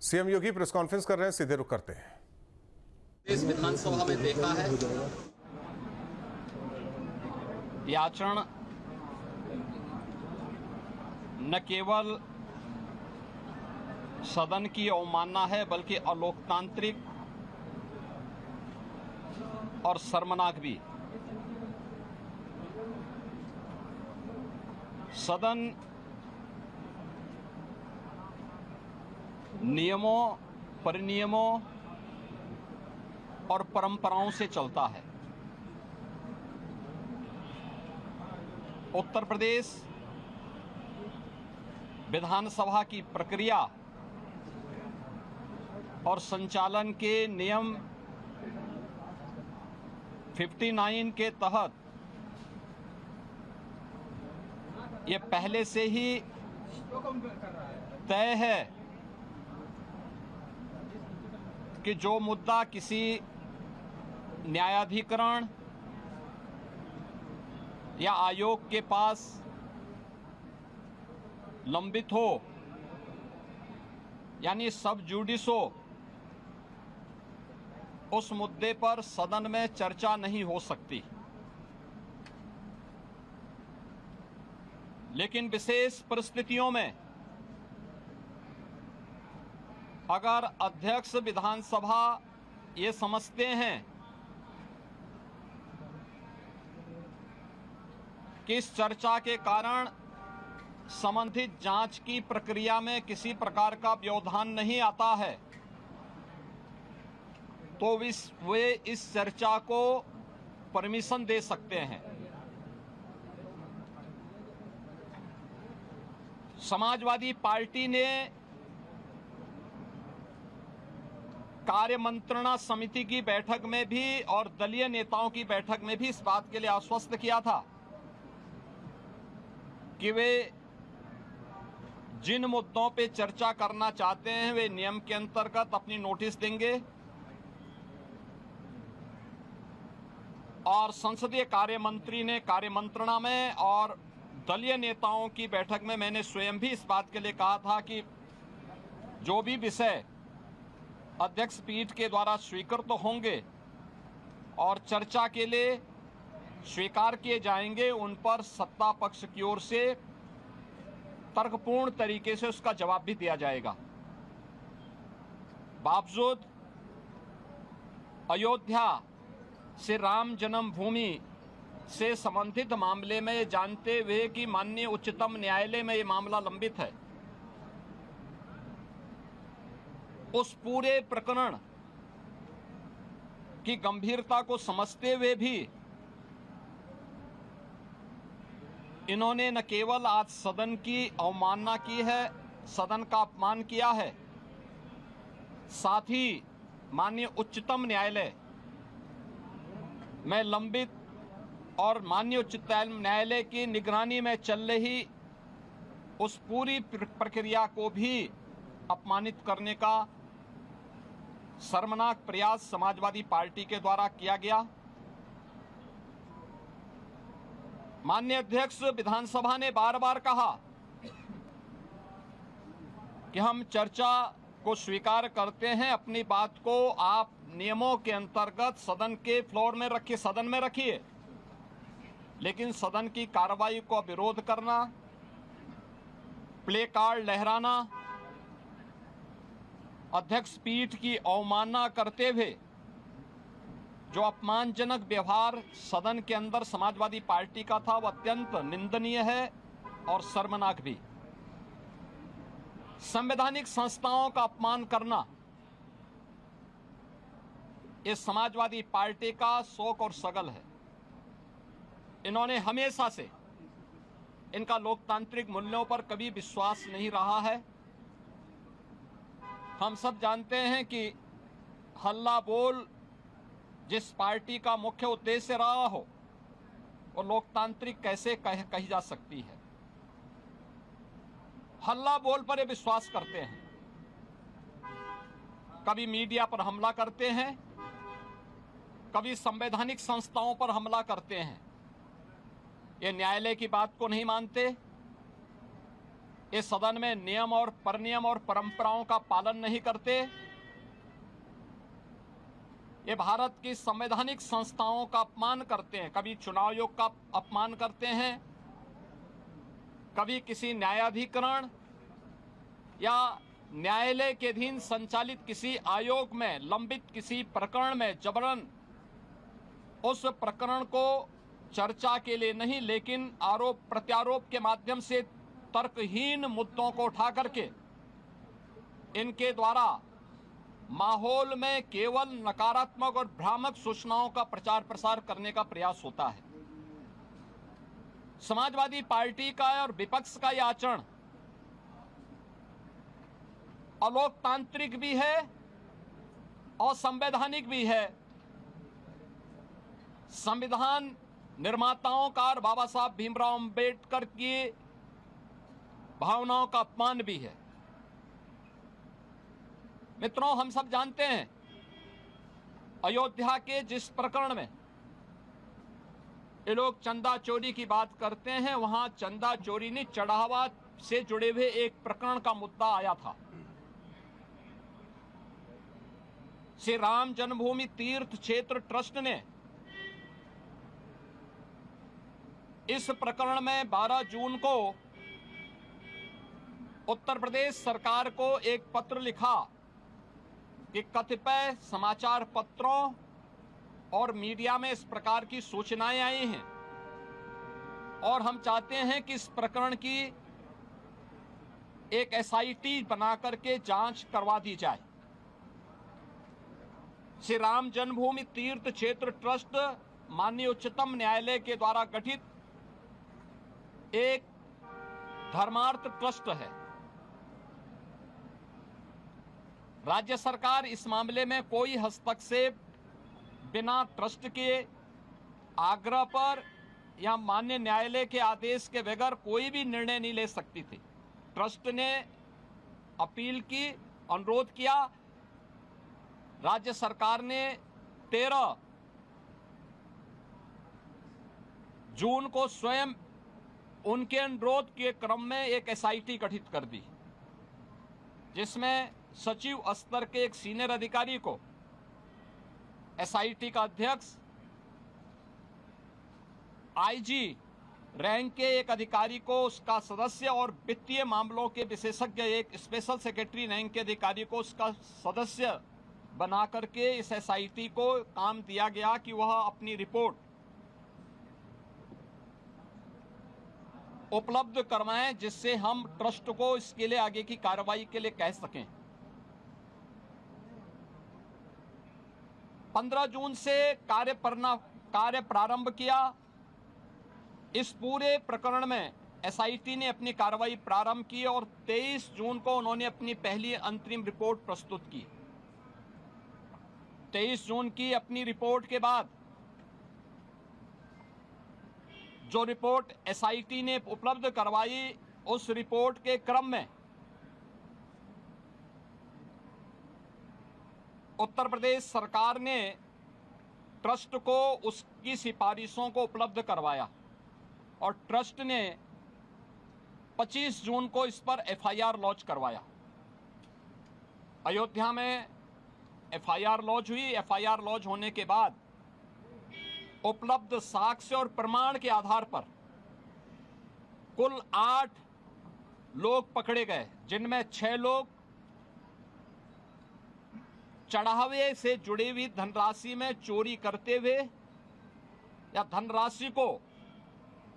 CM योगी press conference कर रहे हैं, सीधे रुख करते हैं। इस विधानसभा में देखा है ये आचरण न केवल सदन की अवमानना है बल्कि अलोकतांत्रिक और शर्मनाक भी। सदन नियमों, परिनियमों और परंपराओं से चलता है। उत्तर प्रदेश विधानसभा की प्रक्रिया और संचालन के नियम 59 के तहत ये पहले से ही तय है कि जो मुद्दा किसी न्यायाधिकरण या आयोग के पास लंबित हो, यानी सब जुडिस हो, उस मुद्दे पर सदन में चर्चा नहीं हो सकती। लेकिन विशेष परिस्थितियों में अगर अध्यक्ष विधानसभा ये समझते हैं कि इस चर्चा के कारण संबंधित जांच की प्रक्रिया में किसी प्रकार का व्यवधान नहीं आता है, तो वे इस चर्चा को परमिशन दे सकते हैं। समाजवादी पार्टी ने कार्य मंत्रणा समिति की बैठक में भी और दलीय नेताओं की बैठक में भी इस बात के लिए आश्वस्त किया था कि वे जिन मुद्दों पे चर्चा करना चाहते हैं वे नियम के अंतर्गत अपनी नोटिस देंगे और संसदीय कार्य मंत्री ने कार्य मंत्रणा में और दलीय नेताओं की बैठक में मैंने स्वयं भी इस बात के लिए कहा था कि जो भी विषय अध्यक्ष पीठ के द्वारा स्वीकृत तो होंगे और चर्चा के लिए स्वीकार किए जाएंगे, उन पर सत्ता पक्ष की ओर से तर्कपूर्ण तरीके से उसका जवाब भी दिया जाएगा। बावजूद अयोध्या से राम जन्मभूमि से संबंधित मामले में ये जानते हुए कि माननीय उच्चतम न्यायालय में ये मामला लंबित है, उस पूरे प्रकरण की गंभीरता को समझते हुए भी इन्होंने न केवल आज सदन की अवमानना की है, सदन का अपमान किया है, साथ ही माननीय उच्चतम न्यायालय में लंबित और माननीय उच्चतम न्यायालय की निगरानी में चल रही उस पूरी प्रक्रिया को भी अपमानित करने का शर्मनाक प्रयास समाजवादी पार्टी के द्वारा किया गया। माननीय अध्यक्ष विधानसभा ने बार बार कहा कि हम चर्चा को स्वीकार करते हैं, अपनी बात को आप नियमों के अंतर्गत सदन के फ्लोर में रखिए, सदन में रखिए, लेकिन सदन की कार्रवाई को विरोध करना, प्ले कार्ड लहराना, अध्यक्ष पीठ की अवमानना करते हुए जो अपमानजनक व्यवहार सदन के अंदर समाजवादी पार्टी का था, वह अत्यंत निंदनीय है और शर्मनाक भी। संवैधानिक संस्थाओं का अपमान करना ये समाजवादी पार्टी का शौक और सगल है। इन्होंने हमेशा से इनका लोकतांत्रिक मूल्यों पर कभी विश्वास नहीं रहा है। हम सब जानते हैं कि हल्ला बोल जिस पार्टी का मुख्य उद्देश्य रहा हो वो लोकतांत्रिक कैसे कही जा सकती है। हल्ला बोल पर ये विश्वास करते हैं, कभी मीडिया पर हमला करते हैं, कभी संवैधानिक संस्थाओं पर हमला करते हैं। ये न्यायालय की बात को नहीं मानते, इस सदन में नियम और परनियम और परंपराओं का पालन नहीं करते, ये भारत की संवैधानिक संस्थाओं का अपमान करते हैं, कभी चुनाव आयोग का अपमान करते हैं, कभी किसी न्यायाधिकरण या न्यायालय के अधीन संचालित किसी आयोग में लंबित किसी प्रकरण में जबरन उस प्रकरण को चर्चा के लिए नहीं लेकिन आरोप प्रत्यारोप के माध्यम से तर्कहीन मुद्दों को उठा करके इनके द्वारा माहौल में केवल नकारात्मक और भ्रामक सूचनाओं का प्रचार प्रसार करने का प्रयास होता है। समाजवादी पार्टी का और विपक्ष का यह आचरण अलोकतांत्रिक भी है और संवैधानिक भी है। संविधान निर्माताओं का और बाबा साहब भीमराव अंबेडकर की भावनाओं का अपमान भी है। मित्रों, हम सब जानते हैं अयोध्या के जिस प्रकरण में ये लोग चंदा चोरी की बात करते हैं, वहां चंदा चोरी नहीं, चढ़ावा से जुड़े हुए एक प्रकरण का मुद्दा आया था। श्री राम जन्मभूमि तीर्थ क्षेत्र ट्रस्ट ने इस प्रकरण में 12 जून को उत्तर प्रदेश सरकार को एक पत्र लिखा कि कतिपय समाचार पत्रों और मीडिया में इस प्रकार की सूचनाएं आई हैं और हम चाहते हैं कि इस प्रकरण की एक एसआईटी बना करके जांच करवा दी जाए। श्री राम जन्मभूमि तीर्थ क्षेत्र ट्रस्ट माननीय उच्चतम न्यायालय के द्वारा गठित एक धर्मार्थ ट्रस्ट है। राज्य सरकार इस मामले में कोई हस्तक्षेप बिना ट्रस्ट के आग्रह पर या माननीय न्यायालय के आदेश के बगैर कोई भी निर्णय नहीं ले सकती थी। ट्रस्ट ने अपील की, अनुरोध किया, राज्य सरकार ने 13 जून को स्वयं उनके अनुरोध के क्रम में एक एसआईटी गठित कर दी, जिसमें सचिव स्तर के एक सीनियर अधिकारी को एसआईटी का अध्यक्ष, आईजी रैंक के एक अधिकारी को उसका सदस्य और वित्तीय मामलों के विशेषज्ञ एक स्पेशल सेक्रेटरी रैंक के अधिकारी को उसका सदस्य बना करके इस एसआईटी को काम दिया गया कि वह अपनी रिपोर्ट उपलब्ध करवाएं, जिससे हम ट्रस्ट को इसके लिए आगे की कार्रवाई के लिए कह सकें। 15 जून से कार्य प्रारंभ किया। इस पूरे प्रकरण में एसआईटी ने अपनी कार्रवाई प्रारंभ की और 23 जून को उन्होंने अपनी पहली अंतरिम रिपोर्ट प्रस्तुत की। 23 जून की अपनी रिपोर्ट के बाद जो रिपोर्ट एसआईटी ने उपलब्ध करवाई, उस रिपोर्ट के क्रम में उत्तर प्रदेश सरकार ने ट्रस्ट को उसकी सिफारिशों को उपलब्ध करवाया और ट्रस्ट ने 25 जून को इस पर एफआईआर लॉन्च करवाया। अयोध्या में एफआईआर लॉन्च हुई। एफआईआर लॉन्च होने के बाद उपलब्ध साक्ष्य और प्रमाण के आधार पर कुल 8 लोग पकड़े गए, जिनमें 6 लोग चढ़ावे से जुड़ी हुई धनराशि में चोरी करते हुए या धनराशि को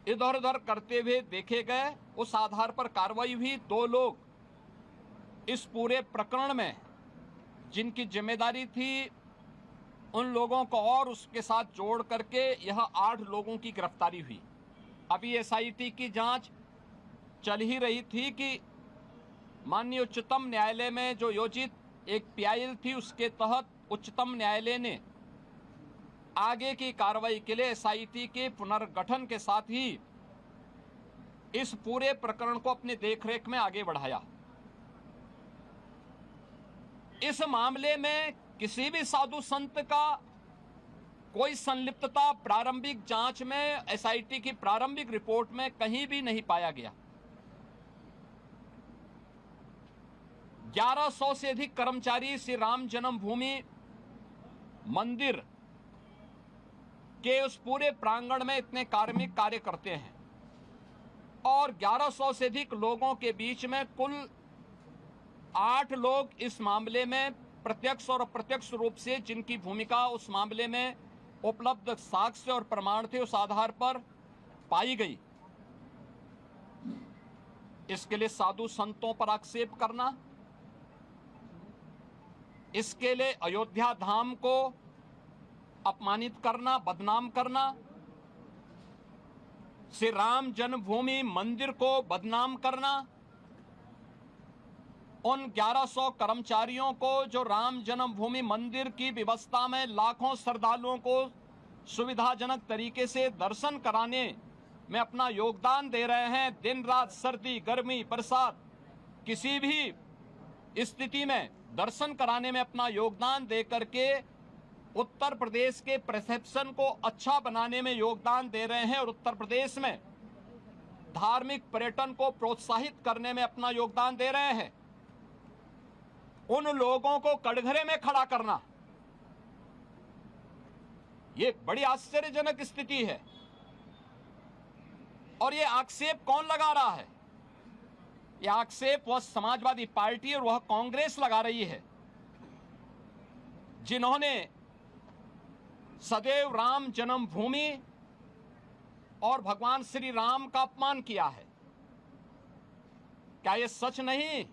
इधर उधर करते हुए देखे गए। उस आधार पर कार्रवाई हुई। 2 लोग इस पूरे प्रकरण में जिनकी जिम्मेदारी थी, उन लोगों को और उसके साथ जोड़ करके यह 8 लोगों की गिरफ्तारी हुई। अभी एसआईटी की जांच चल ही रही थी कि माननीय उच्चतम न्यायालय में जो योजित एक पीआईएल थी, उसके तहत उच्चतम न्यायालय ने आगे की कार्रवाई के लिए एसआईटी के पुनर्गठन के साथ ही इस पूरे प्रकरण को अपनी देखरेख में आगे बढ़ाया। इस मामले में किसी भी साधु संत का कोई संलिप्तता प्रारंभिक जांच में एसआईटी की प्रारंभिक रिपोर्ट में कहीं भी नहीं पाया गया। 1100 से अधिक कर्मचारी श्री राम जन्मभूमि मंदिर के उस पूरे प्रांगण में इतने कार्मिक कार्य करते हैं और 1100 से अधिक लोगों के बीच में कुल 8 लोग इस मामले में प्रत्यक्ष और अप्रत्यक्ष रूप से जिनकी भूमिका उस मामले में उपलब्ध साक्ष्य और प्रमाण थे उस आधार पर पाई गई। इसके लिए साधु संतों पर आक्षेप करना, इसके लिए अयोध्या धाम को अपमानित करना, बदनाम करना, श्री राम जन्मभूमि मंदिर को बदनाम करना, उन 1100 कर्मचारियों को जो राम जन्मभूमि मंदिर की व्यवस्था में लाखों श्रद्धालुओं को सुविधाजनक तरीके से दर्शन कराने में अपना योगदान दे रहे हैं, दिन रात सर्दी गर्मी बरसात किसी भी स्थिति में दर्शन कराने में अपना योगदान दे करके उत्तर प्रदेश के परसेप्शन को अच्छा बनाने में योगदान दे रहे हैं और उत्तर प्रदेश में धार्मिक पर्यटन को प्रोत्साहित करने में अपना योगदान दे रहे हैं, उन लोगों को कटघरे में खड़ा करना ये बड़ी आश्चर्यजनक स्थिति है। और ये आक्षेप कौन लगा रहा है? ये आक्षेप वह समाजवादी पार्टी और वह कांग्रेस लगा रही है, जिन्होंने सदैव राम जन्मभूमि और भगवान श्री राम का अपमान किया है। क्या यह सच नहीं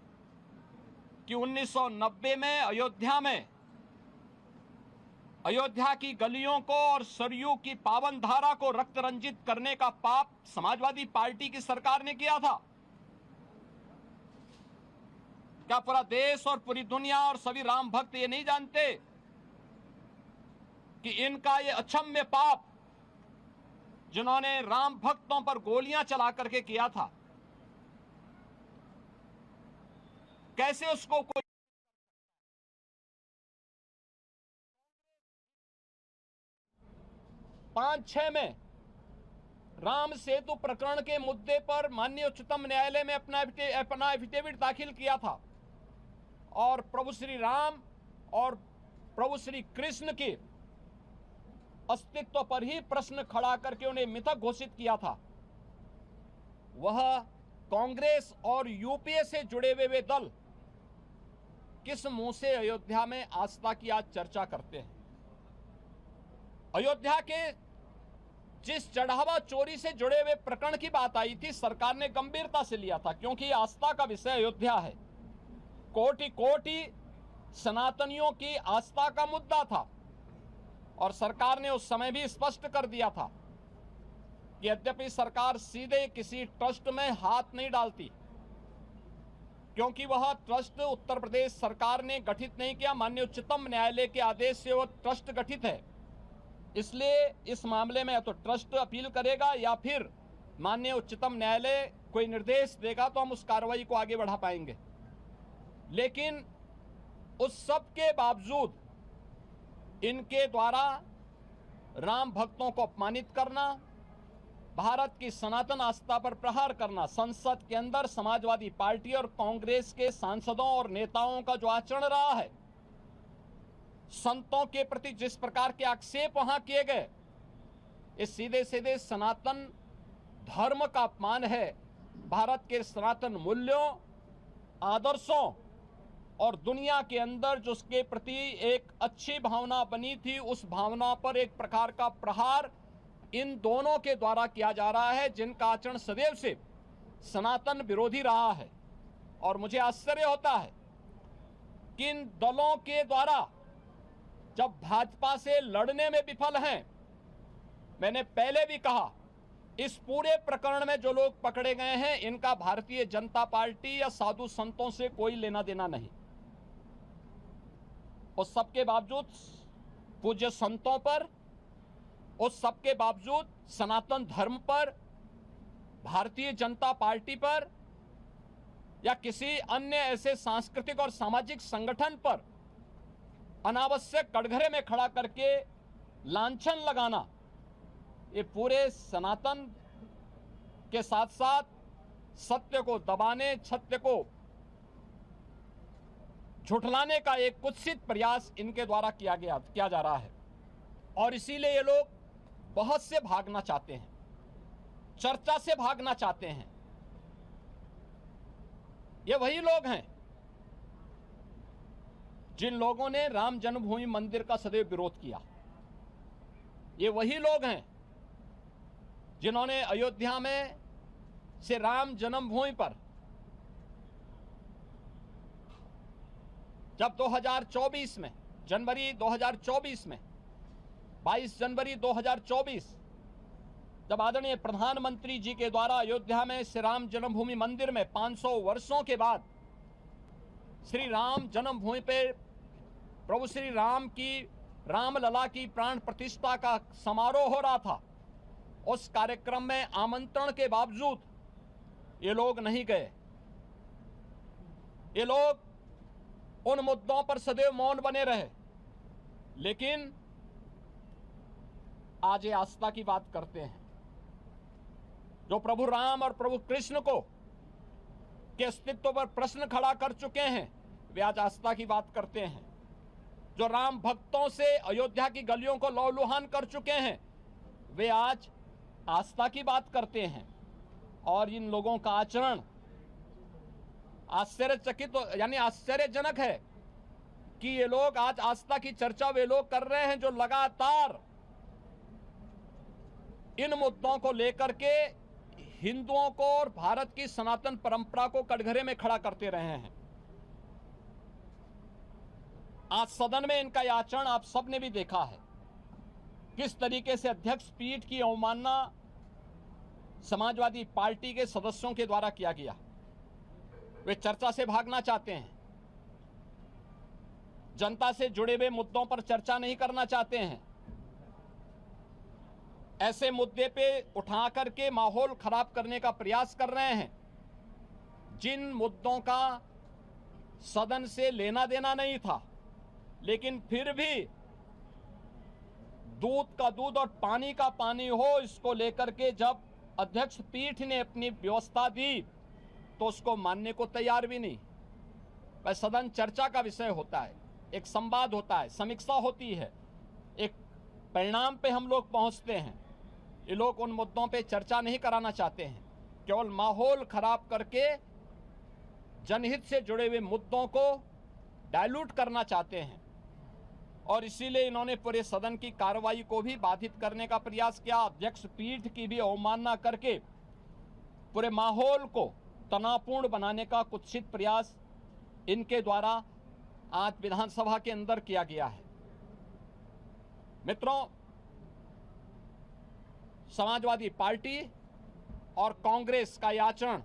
कि 1990 में अयोध्या की गलियों को और सरयू की पावन धारा को रक्त रंजित करने का पाप समाजवादी पार्टी की सरकार ने किया था? क्या पूरा देश और पूरी दुनिया और सभी राम भक्त ये नहीं जानते कि इनका ये अक्षम्य पाप जिन्होंने राम भक्तों पर गोलियां चला करके किया था, कैसे उसको कोई 5-6 में राम सेतु प्रकरण के मुद्दे पर माननीय उच्चतम न्यायालय में अपना एफिडेविट दाखिल किया था और प्रभु श्री राम और प्रभु श्री कृष्ण के अस्तित्व पर ही प्रश्न खड़ा करके उन्हें मिथक घोषित किया था। वह कांग्रेस और यूपीए से जुड़े हुए दल किस मुंह से अयोध्या में आस्था की आज चर्चा करते हैं? अयोध्या के जिस चढ़ावा चोरी से जुड़े हुए प्रकरण की बात आई थी, सरकार ने गंभीरता से लिया था, क्योंकि आस्था का विषय अयोध्या है। कोटि कोटि सनातनियों की आस्था का मुद्दा था और सरकार ने उस समय भी स्पष्ट कर दिया था कि यद्यपि सरकार सीधे किसी ट्रस्ट में हाथ नहीं डालती, क्योंकि वह ट्रस्ट उत्तर प्रदेश सरकार ने गठित नहीं किया, माननीय उच्चतम न्यायालय के आदेश से वह ट्रस्ट गठित है। इसलिए इस मामले में या तो ट्रस्ट अपील करेगा या फिर माननीय उच्चतम न्यायालय कोई निर्देश देगा तो हम उस कार्रवाई को आगे बढ़ा पाएंगे। लेकिन उस सब के बावजूद इनके द्वारा राम भक्तों को अपमानित करना, भारत की सनातन आस्था पर प्रहार करना, संसद के अंदर समाजवादी पार्टी और कांग्रेस के सांसदों और नेताओं का जो आचरण रहा है, संतों के प्रति जिस प्रकार के आक्षेप वहां किए गए, ये सीधे सीधे सनातन धर्म का अपमान है। भारत के सनातन मूल्यों, आदर्शों और दुनिया के अंदर जो उसके प्रति एक अच्छी भावना बनी थी, उस भावना पर एक प्रकार का प्रहार इन दोनों के द्वारा किया जा रहा है, जिनका आचरण सदैव से सनातन विरोधी रहा है। और मुझे आश्चर्य होता है कि इन दलों के द्वारा जब भाजपा से लड़ने में विफल हैं, मैंने पहले भी कहा, इस पूरे प्रकरण में जो लोग पकड़े गए हैं, इनका भारतीय जनता पार्टी या साधु संतों से कोई लेना देना नहीं। उस सबके बावजूद पूज्य संतों पर, उस सबके बावजूद सनातन धर्म पर, भारतीय जनता पार्टी पर या किसी अन्य ऐसे सांस्कृतिक और सामाजिक संगठन पर अनावश्यक कटघरे में खड़ा करके लांछन लगाना, ये पूरे सनातन के साथ साथ सत्य को दबाने, सत्य को झुठलाने का एक कुत्सित प्रयास इनके द्वारा किया जा रहा है। और इसीलिए ये लोग बहस से भागना चाहते हैं, चर्चा से भागना चाहते हैं। ये वही लोग हैं जिन लोगों ने राम जन्मभूमि मंदिर का सदैव विरोध किया। ये वही लोग हैं जिन्होंने अयोध्या में से राम जन्मभूमि पर जब 2024 में जनवरी 2024 में 22 जनवरी 2024 जब आदरणीय प्रधानमंत्री जी के द्वारा अयोध्या में श्री राम जन्मभूमि मंदिर में 500 वर्षों के बाद श्री राम जन्मभूमि पे प्रभु श्री राम की रामलला की प्राण प्रतिष्ठा का समारोह हो रहा था, उस कार्यक्रम में आमंत्रण के बावजूद ये लोग नहीं गए। ये लोग उन मुद्दों पर सदैव मौन बने रहे। लेकिन आज ये आस्था की बात करते हैं। जो प्रभु राम और प्रभु कृष्ण को के अस्तित्व पर प्रश्न खड़ा कर चुके हैं, वे आज आस्था की बात करते हैं। जो राम भक्तों से अयोध्या की गलियों को लहूलुहान कर चुके हैं, वे आज आस्था की बात करते हैं। और इन लोगों का आचरण आश्चर्यचकित यानी आश्चर्यजनक है कि ये लोग आज आस्था की चर्चा वे लोग कर रहे हैं जो लगातार इन मुद्दों को लेकर के हिंदुओं को और भारत की सनातन परंपरा को कटघरे में खड़ा करते रहे हैं। आज सदन में इनका यह आचरण आप सबने भी देखा है, किस तरीके से अध्यक्ष पीठ की अवमानना समाजवादी पार्टी के सदस्यों के द्वारा किया गया। वे चर्चा से भागना चाहते हैं, जनता से जुड़े हुए मुद्दों पर चर्चा नहीं करना चाहते हैं। ऐसे मुद्दे पे उठा करके माहौल खराब करने का प्रयास कर रहे हैं जिन मुद्दों का सदन से लेना देना नहीं था, लेकिन फिर भी दूध का दूध और पानी का पानी हो, इसको लेकर के जब अध्यक्ष पीठ ने अपनी व्यवस्था दी तो उसको मानने को तैयार भी नहीं। वह सदन चर्चा का विषय होता है, एक संवाद होता है, समीक्षा होती है, एक परिणाम पे हम लोग पहुंचते हैं। ये लोग उन मुद्दों पे चर्चा नहीं कराना चाहते हैं, केवल माहौल खराब करके जनहित से जुड़े हुए मुद्दों को डाइल्यूट करना चाहते हैं। और इसीलिए इन्होंने पूरे सदन की कार्रवाई को भी बाधित करने का प्रयास किया, अध्यक्ष पीठ की भी अवमानना करके पूरे माहौल को तनावपूर्ण बनाने का कुत्सित प्रयास इनके द्वारा आज विधानसभा के अंदर किया गया है। मित्रों, समाजवादी पार्टी और कांग्रेस का यह आचरण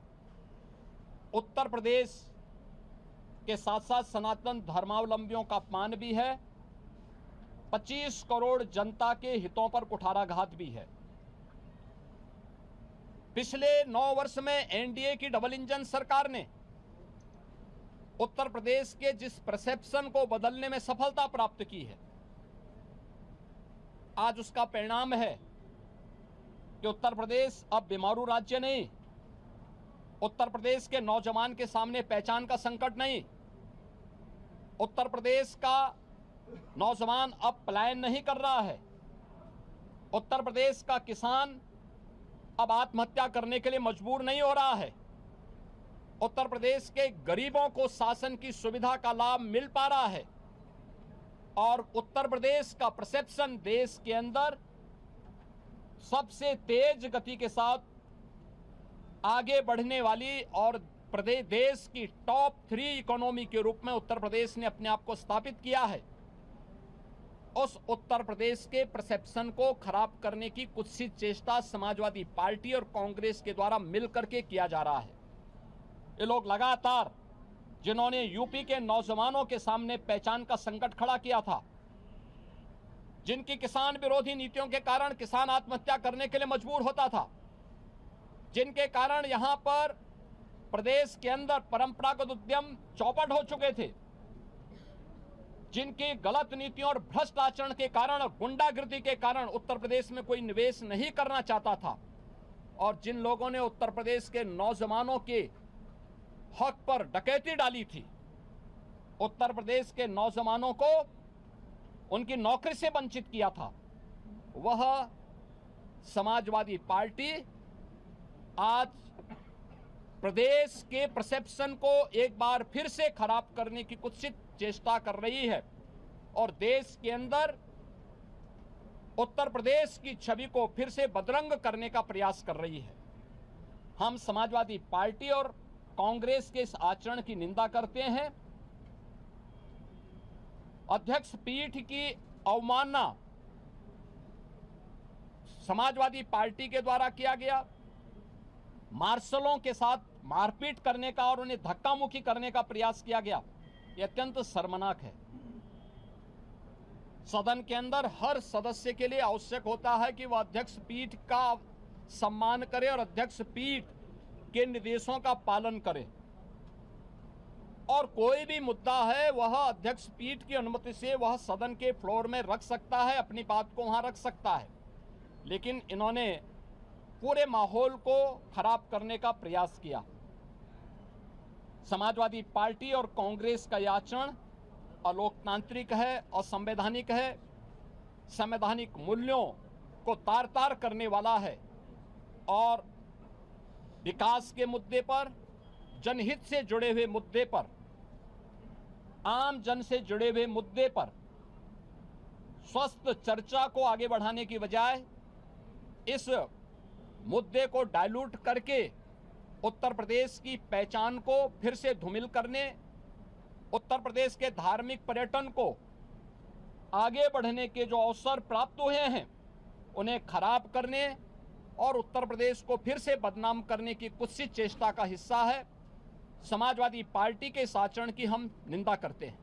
उत्तर प्रदेश के साथ साथ सनातन धर्मावलंबियों का अपमान भी है, 25 करोड़ जनता के हितों पर कुठाराघात भी है। पिछले 9 वर्ष में एनडीए की डबल इंजन सरकार ने उत्तर प्रदेश के जिस परसेप्शन को बदलने में सफलता प्राप्त की है, आज उसका परिणाम है कि उत्तर प्रदेश अब बीमारू राज्य नहीं, उत्तर प्रदेश के नौजवान के सामने पहचान का संकट नहीं, उत्तर प्रदेश का नौजवान अब पलायन नहीं कर रहा है, उत्तर प्रदेश का किसान अब आत्महत्या करने के लिए मजबूर नहीं हो रहा है, उत्तर प्रदेश के गरीबों को शासन की सुविधा का लाभ मिल पा रहा है। और उत्तर प्रदेश का परसेप्शन देश के अंदर सबसे तेज गति के साथ आगे बढ़ने वाली और प्रदेश देश की टॉप 3 इकोनॉमी के रूप में उत्तर प्रदेश ने अपने आप को स्थापित किया है। उस उत्तर प्रदेश के परसेप्शन को खराब करने की कुत्सित चेष्टा समाजवादी पार्टी और कांग्रेस के द्वारा मिलकर के किया जा रहा है। ये लोग लगातार जिन्होंने यूपी के नौजवानों के सामने पहचान का संकट खड़ा किया था, जिनकी किसान विरोधी नीतियों के कारण किसान आत्महत्या करने के लिए मजबूर होता था, जिनके कारण यहां पर प्रदेश के अंदर परंपरागत उद्यम चौपट हो चुके थे, जिनकी गलत नीतियों और भ्रष्ट आचरण के कारण और गुंडागिर्दी के कारण उत्तर प्रदेश में कोई निवेश नहीं करना चाहता था, और जिन लोगों ने उत्तर प्रदेश के नौजवानों के हक पर डकैती डाली थी, उत्तर प्रदेश के नौजवानों को उनकी नौकरी से वंचित किया था, वह समाजवादी पार्टी आज प्रदेश के परसेप्शन को एक बार फिर से खराब करने की कुत्सित चेष्टा कर रही है और देश के अंदर उत्तर प्रदेश की छवि को फिर से बदरंग करने का प्रयास कर रही है। हम समाजवादी पार्टी और कांग्रेस के इस आचरण की निंदा करते हैं। अध्यक्ष पीठ की अवमानना समाजवादी पार्टी के द्वारा किया गया, मार्शलों के साथ मारपीट करने का और उन्हें धक्का मुक्की करने का प्रयास किया गया, यह अत्यंत शर्मनाक है। सदन के अंदर हर सदस्य के लिए आवश्यक होता है कि वह अध्यक्ष पीठ का सम्मान करे और अध्यक्ष पीठ के निर्देशों का पालन करे और कोई भी मुद्दा है वह अध्यक्ष पीठ की अनुमति से वह सदन के फ्लोर में रख सकता है, अपनी बात को वहां रख सकता है। लेकिन इन्होंने पूरे माहौल को खराब करने का प्रयास किया। समाजवादी पार्टी और कांग्रेस का यह आचरण अलोकतांत्रिक है, असंवैधानिक है, संवैधानिक मूल्यों को तार तार करने वाला है और विकास के मुद्दे पर, जनहित से जुड़े हुए मुद्दे पर, आम जन से जुड़े हुए मुद्दे पर स्वस्थ चर्चा को आगे बढ़ाने की बजाय इस मुद्दे को डाइल्यूट करके उत्तर प्रदेश की पहचान को फिर से धूमिल करने, उत्तर प्रदेश के धार्मिक पर्यटन को आगे बढ़ने के जो अवसर प्राप्त हुए हैं उन्हें खराब करने और उत्तर प्रदेश को फिर से बदनाम करने की कुत्सित चेष्टा का हिस्सा है। समाजवादी पार्टी के इस आचरण की हम निंदा करते हैं।